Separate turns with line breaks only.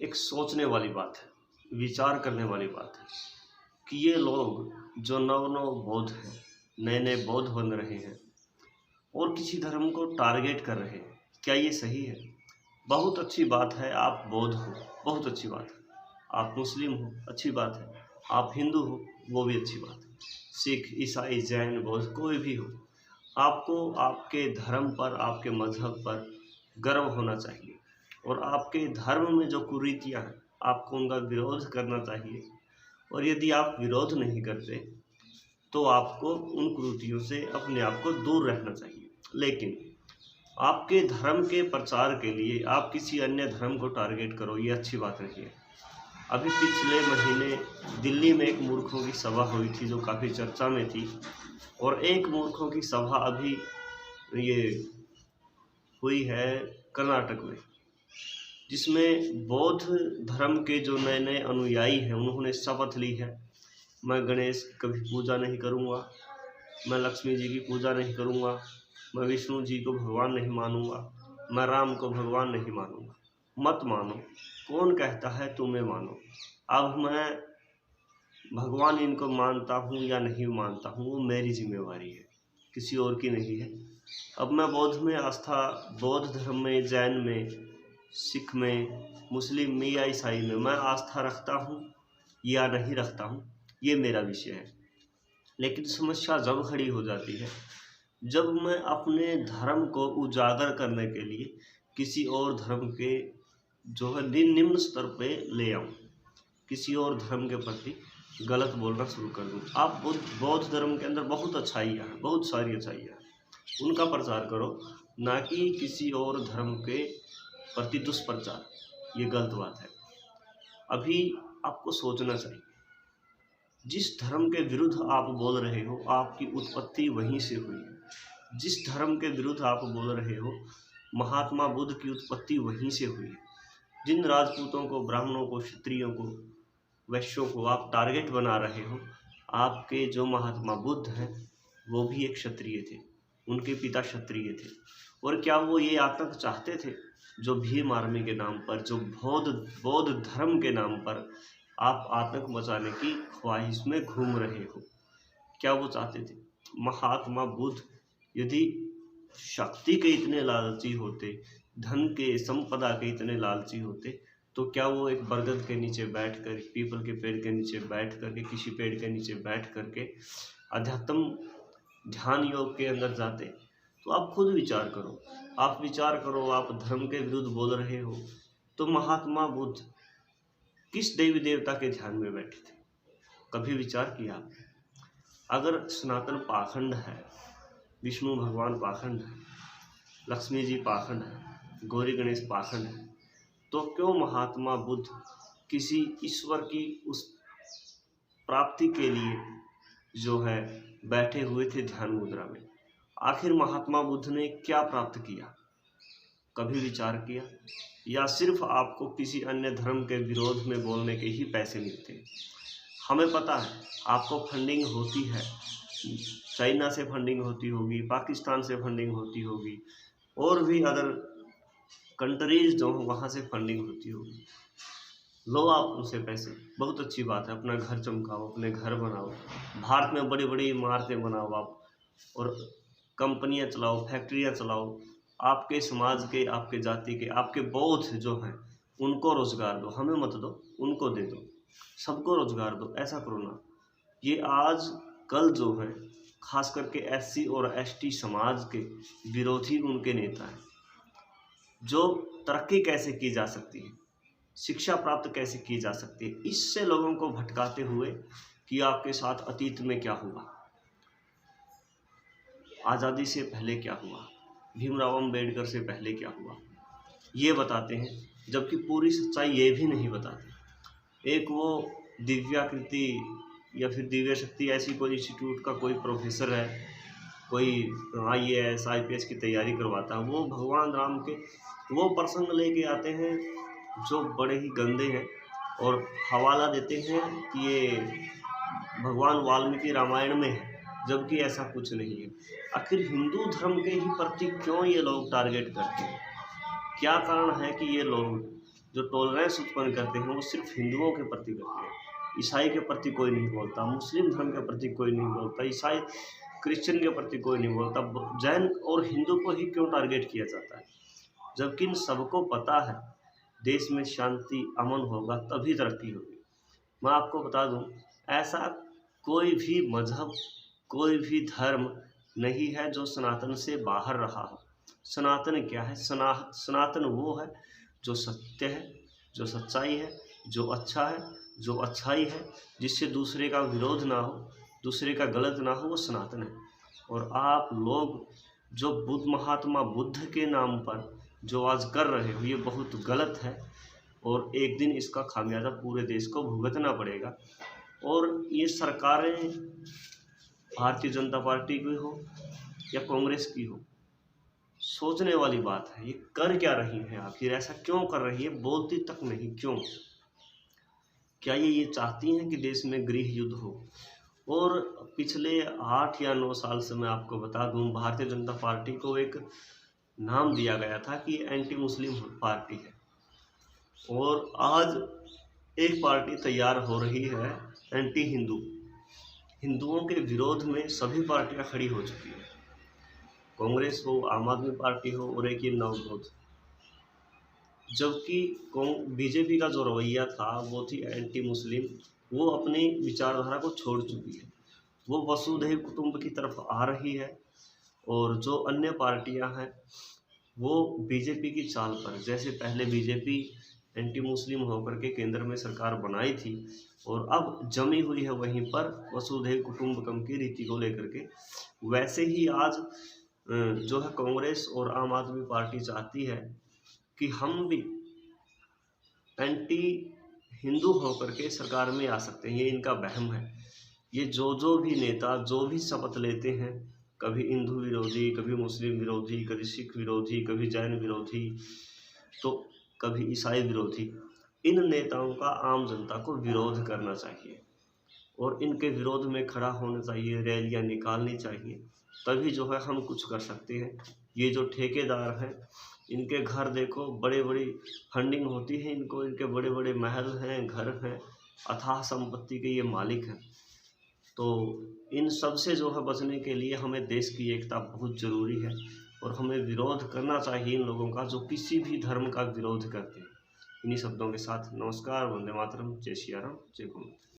एक सोचने वाली बात है, विचार करने वाली बात है कि ये लोग जो नव-नव बौद्ध हैं, नए-नए बौद्ध बन रहे हैं और किसी धर्म को टारगेट कर रहे हैं, क्या ये सही है? बहुत अच्छी बात है आप बौद्ध हो, बहुत अच्छी बात है। आप मुस्लिम हो, अच्छी बात है। आप हिंदू हो, वो भी अच्छी बात है। सिख, ईसाई, जैन, बौद्ध कोई भी हो, आपको आपके धर्म पर, आपके मज़हब पर गर्व होना चाहिए और आपके धर्म में जो कुरीतियाँ हैं, आपको उनका विरोध करना चाहिए और यदि आप विरोध नहीं करते, तो आपको उन कुरीतियों से अपने आप को दूर रखना चाहिए। लेकिन आपके धर्म के प्रचार के लिए आप किसी अन्य धर्म को टारगेट करो, ये अच्छी बात नहीं है। अभी पिछले महीने दिल्ली में एक मूर्खों की सभा हुई थी जो काफ़ी चर्चा में थी और एक मूर्खों की सभा अभी ये हुई है कर्नाटक में, जिसमें बौद्ध धर्म के जो नए-नए अनुयायी हैं उन्होंने शपथ ली है, मैं गणेश की कभी पूजा नहीं करूँगा, मैं लक्ष्मी जी की पूजा नहीं करूँगा, मैं विष्णु जी को भगवान नहीं मानूँगा, मैं राम को भगवान नहीं मानूँगा। मत मानो, कौन कहता है तुम्हें मानो। अब मैं भगवान इनको मानता हूँ या नहीं मानता हूँ वो मेरी जिम्मेवारी है, किसी और की नहीं है। अब मैं बौद्ध में आस्था, बौद्ध धर्म में, जैन में, सिख में, मुस्लिम में या ईसाई में मैं आस्था रखता हूँ या नहीं रखता हूँ, ये मेरा विषय है। लेकिन समस्या जब खड़ी हो जाती है जब मैं अपने धर्म को उजागर करने के लिए किसी और धर्म के जो है निम्न स्तर पे ले आऊँ, किसी और धर्म के प्रति गलत बोलना शुरू कर दूँ। आप बौद्ध धर्म के अंदर बहुत अच्छाइयाँ हैं, बहुत सारी अच्छाइयाँ हैं, उनका प्रचार करो, ना कि किसी और धर्म के प्रति दुष्प्रचार। ये गलत बात है। अभी आपको सोचना चाहिए, जिस धर्म के विरुद्ध आप बोल रहे हो आपकी उत्पत्ति वहीं से हुई है। जिस धर्म के विरुद्ध आप बोल रहे हो महात्मा बुद्ध की उत्पत्ति वहीं से हुई है। जिन राजपूतों को, ब्राह्मणों को, क्षत्रियों को, वैश्यों को आप टारगेट बना रहे हो, आपके जो महात्मा बुद्ध हैं वो भी एक क्षत्रिय थे, उनके पिता क्षत्रिय थे। और क्या वो ये आतंक चाहते थे जो भीम आर्मी के नाम पर, जो बौद्ध धर्म के नाम पर आप आतंक मचाने की ख्वाहिश में घूम रहे हो, क्या वो चाहते थे? महात्मा बुद्ध यदि शक्ति के इतने लालची होते, धन के, संपदा के इतने लालची होते, तो क्या वो एक बरगद के नीचे बैठ कर, पीपल के पेड़ के नीचे बैठ करके, किसी पेड़ के नीचे बैठ करके अध्यात्म ध्यान योग के अंदर जाते? तो आप खुद विचार करो, आप विचार करो, आप धर्म के विरुद्ध बोल रहे हो, तो महात्मा बुद्ध किस देवी देवता के ध्यान में बैठे थे? कभी विचार किया आपने? अगर सनातन पाखंड है, विष्णु भगवान पाखंड है, लक्ष्मी जी पाखंड है, गौरी गणेश पाखंड है, तो क्यों महात्मा बुद्ध किसी ईश्वर की उस प्राप्ति के लिए जो है बैठे हुए थे ध्यान मुद्रा में? आखिर महात्मा बुद्ध ने क्या प्राप्त किया? कभी विचार किया? या सिर्फ आपको किसी अन्य धर्म के विरोध में बोलने के ही पैसे मिलते हैं? हमें पता है आपको फंडिंग होती है, चाइना से फंडिंग होती होगी, पाकिस्तान से फंडिंग होती होगी, और भी अदर कंट्रीज जो वहाँ से फंडिंग होती होगी। लो आप उनसे पैसे, बहुत अच्छी बात है, अपना घर चमकाओ, अपने घर बनाओ, भारत में बड़ी बड़ी इमारतें बनाओ आप, और कंपनियां चलाओ, फैक्ट्रियां चलाओ, आपके समाज के, आपके जाति के, आपके बौद्ध जो हैं उनको रोजगार दो, हमें मत दो, उनको दे दो, सबको रोजगार दो, ऐसा करो ना। ये आज कल जो है खास करके एससी और एसटी समाज के विरोधी उनके नेता हैं, जो तरक्की कैसे की जा सकती है, शिक्षा प्राप्त कैसे की जा सकती है, इससे लोगों को भटकाते हुए कि आपके साथ अतीत में क्या हुआ, आज़ादी से पहले क्या हुआ, भीमराव अम्बेडकर से पहले क्या हुआ, ये बताते हैं, जबकि पूरी सच्चाई ये भी नहीं बताते। एक वो दिव्याकृति या फिर दिव्य शक्ति ऐसी कोई इंस्टीट्यूट का कोई प्रोफेसर है, कोई IAS IPS की तैयारी करवाता है, वो भगवान राम के वो प्रसंग लेके आते हैं जो बड़े ही गंदे हैं और हवाला देते हैं कि ये भगवान वाल्मीकि रामायण में है, जबकि ऐसा कुछ नहीं है। आखिर हिंदू धर्म के ही प्रति क्यों ये लोग टारगेट करते हैं? क्या कारण है कि ये लोग जो टॉलरेंस उत्पन्न करते हैं वो सिर्फ हिंदुओं के प्रति करते हैं। ईसाई के प्रति कोई नहीं बोलता, मुस्लिम धर्म के प्रति कोई नहीं बोलता, ईसाई क्रिश्चियन के प्रति कोई नहीं बोलता। जैन और हिंदू को ही क्यों टारगेट किया जाता है, जबकि इन सबको पता है देश में शांति अमन होगा तभी तरक्की होगी। मैं आपको बता दूं, ऐसा कोई भी मजहब, कोई भी धर्म नहीं है जो सनातन से बाहर रहा हो। सनातन क्या है? सनातन वो है जो सत्य है, जो सच्चाई है, जो अच्छा है, जो अच्छाई है, जिससे दूसरे का विरोध ना हो, दूसरे का गलत ना हो, वो सनातन है। और आप लोग जो महात्मा बुद्ध के नाम पर जो आज कर रहे हो, ये बहुत गलत है और एक दिन इसका खामियाजा पूरे देश को भुगतना पड़ेगा। और ये सरकारें भारतीय जनता पार्टी की हो या कांग्रेस की हो, सोचने वाली बात है, ये कर क्या रही हैं, आखिर ऐसा क्यों कर रही है, बोलती तक नहीं क्यों? क्या ये चाहती हैं कि देश में गृह युद्ध हो? और पिछले 8 या 9 साल से मैं आपको बता दूं, भारतीय जनता पार्टी को एक नाम दिया गया था कि एंटी मुस्लिम पार्टी है, और आज एक पार्टी तैयार हो रही है एंटी हिंदू। हिंदुओं के विरोध में सभी पार्टियां खड़ी हो चुकी है, कांग्रेस हो, आम आदमी पार्टी हो और एक ये नवविरोध। जबकि बीजेपी का जो रवैया था वो थी एंटी मुस्लिम, वो अपनी विचारधारा को छोड़ चुकी है, वो वसुधैव कुटुंब की तरफ आ रही है। और जो अन्य पार्टियां हैं वो बीजेपी की चाल पर, जैसे पहले बीजेपी एंटी मुस्लिम होकर के केंद्र में सरकार बनाई थी और अब जमी हुई है वहीं पर वसुधैव कुटुंबकम की रीति को लेकर के, वैसे ही आज जो है कांग्रेस और आम आदमी पार्टी चाहती है कि हम भी एंटी हिंदू होकर के सरकार में आ सकते हैं। ये इनका वहम है। ये जो भी नेता जो भी शपथ लेते हैं, कभी हिंदू विरोधी, कभी मुस्लिम विरोधी, कभी सिख विरोधी, कभी जैन विरोधी, तो कभी ईसाई विरोधी, इन नेताओं का आम जनता को विरोध करना चाहिए और इनके विरोध में खड़ा होना चाहिए, रैलियां निकालनी चाहिए, तभी जो है हम कुछ कर सकते हैं। ये जो ठेकेदार हैं, इनके घर देखो, बड़े बड़ी फंडिंग होती है इनको, इनके बड़े बड़े महल हैं, घर हैं, अथाह संपत्ति के ये मालिक हैं। तो इन सब से जो है बचने के लिए हमें देश की एकता बहुत ज़रूरी है और हमें विरोध करना चाहिए इन लोगों का जो किसी भी धर्म का विरोध करते हैं। इन्हीं शब्दों के साथ नमस्कार, वंदे मातरम, जय सिया राम, जय गौ माता।